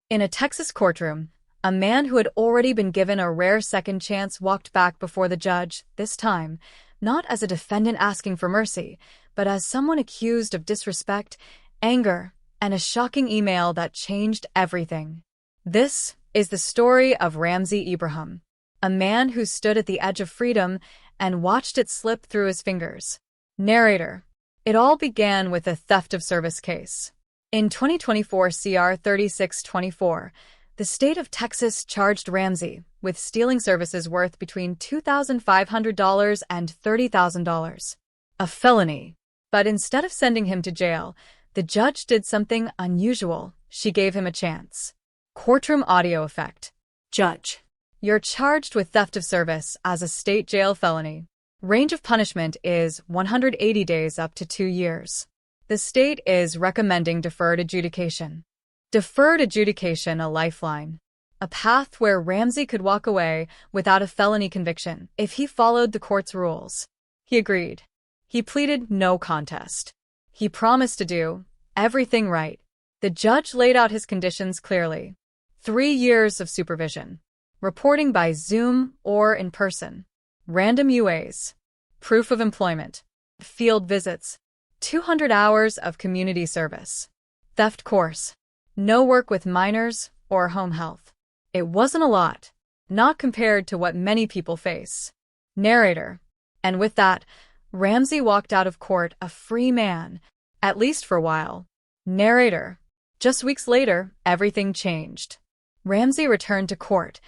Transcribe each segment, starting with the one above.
In a Texas courtroom, a man who had already been given a rare second chance walked back before the judge, this time, not as a defendant asking for mercy, but as someone accused of disrespect, anger, and a shocking email that changed everything. This is the story of Ramsey Ibraham, a man who stood at the edge of freedom and watched it slip through his fingers. Narrator. It all began with a theft of service case. In 2024 CR 3624, the state of Texas charged Ramsey with stealing services worth between $2,500 and $30,000. A felony. But instead of sending him to jail, the judge did something unusual. She gave him a chance. Courtroom audio effect. Judge. You're charged with theft of service as a state jail felony. Range of punishment is 180 days up to 2 years. The state is recommending deferred adjudication. Deferred adjudication, a lifeline. A path where Ramsey could walk away without a felony conviction if he followed the court's rules. He agreed. He pleaded no contest. He promised to do everything right. The judge laid out his conditions clearly. 3 years of supervision. Reporting by Zoom or in person. Random UAs. Proof of employment. Field visits. 200 hours of community service. Theft course. No work with minors or home health. It wasn't a lot, not compared to what many people face. Narrator. And with that, Ramsey walked out of court a free man, at least for a while. Narrator. Just weeks later, everything changed. Ramsey returned to court,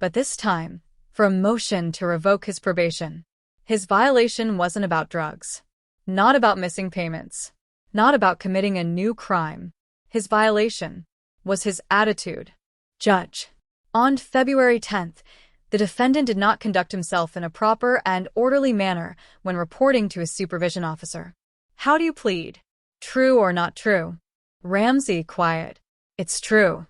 but this time, for a motion to revoke his probation. His violation wasn't about drugs. Not about missing payments. Not about committing a new crime. His violation was his attitude. Judge. On February 10th, the defendant did not conduct himself in a proper and orderly manner when reporting to his supervision officer. How do you plead? True or not true? Ramsey, quiet. It's true.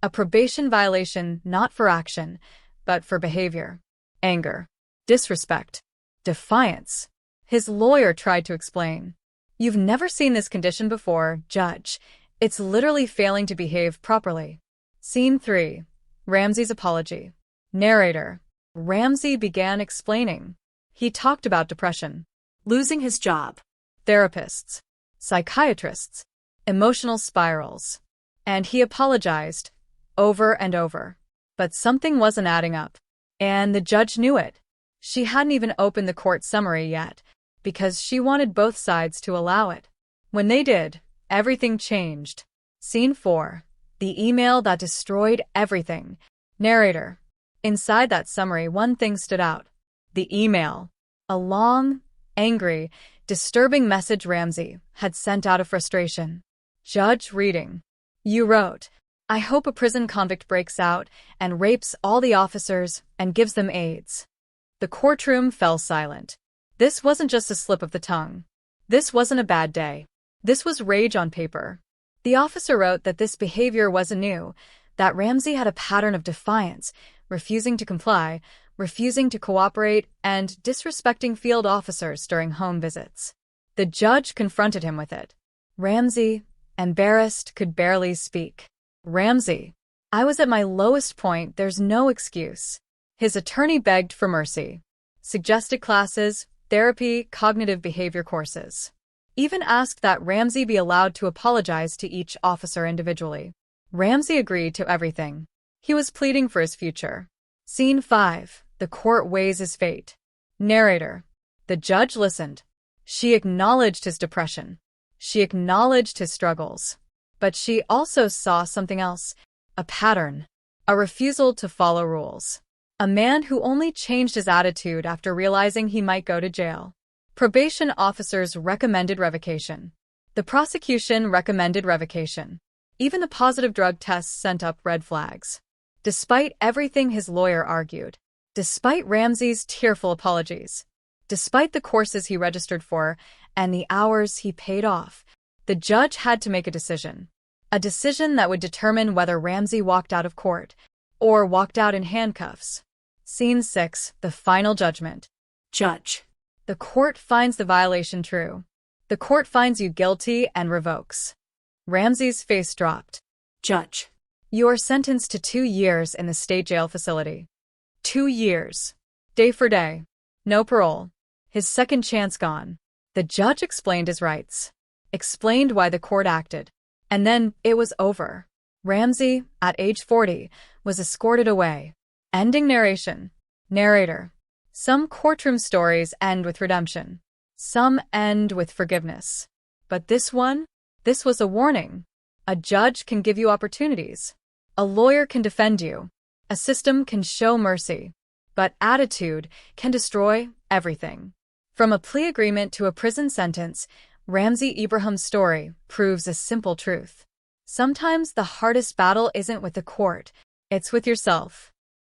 A probation violation not for action, but for behavior. Anger. Disrespect. Defiance. His lawyer tried to explain. You've never seen this condition before, Judge. It's literally failing to behave properly. Scene 3. Ramsey's apology. Narrator. Ramsey began explaining. He talked about depression, losing his job, therapists, psychiatrists, emotional spirals. And he apologized, over and over. But something wasn't adding up. And the judge knew it. She hadn't even opened the court summary yet, because she wanted both sides to allow it. When they did, everything changed. Scene 4. The email that destroyed everything. Narrator. Inside that summary, one thing stood out. The email. A long, angry, disturbing message Ramsey had sent out of frustration. Judge reading. You wrote, I hope a prison convict breaks out and rapes all the officers and gives them AIDS. The courtroom fell silent. This wasn't just a slip of the tongue. This wasn't a bad day. This was rage on paper. The officer wrote that this behavior wasn't new, that Ramsey had a pattern of defiance, refusing to comply, refusing to cooperate, and disrespecting field officers during home visits. The judge confronted him with it. Ramsey, embarrassed, could barely speak. Ramsey. I was at my lowest point, there's no excuse. His attorney begged for mercy. Suggested classes, therapy, cognitive behavior courses. Even asked that Ramsey be allowed to apologize to each officer individually. Ramsey agreed to everything. He was pleading for his future. Scene 5. The court weighs his fate. Narrator. The judge listened. She acknowledged his depression. She acknowledged his struggles. But she also saw something else. A pattern. A refusal to follow rules. A man who only changed his attitude after realizing he might go to jail. Probation officers recommended revocation. The prosecution recommended revocation. Even the positive drug tests sent up red flags. Despite everything his lawyer argued, despite Ramsey's tearful apologies, despite the courses he registered for and the hours he paid off, the judge had to make a decision. A decision that would determine whether Ramsey walked out of court or walked out in handcuffs. Scene 6. The final judgment. Judge. The court finds the violation true. The court finds you guilty and revokes. Ramsey's face dropped. Judge. You are sentenced to 2 years in the state jail facility. 2 years. Day for day. No parole. His second chance gone. The judge explained his rights. Explained why the court acted. And then it was over. Ramsey, at age 40, was escorted away. Ending narration. Narrator. Some courtroom stories end with redemption. Some end with forgiveness. But this one? This was a warning. A judge can give you opportunities. A lawyer can defend you. A system can show mercy. But attitude can destroy everything. From a plea agreement to a prison sentence, Ramsey Ibraham's story proves a simple truth. Sometimes the hardest battle isn't with the court, it's with yourself.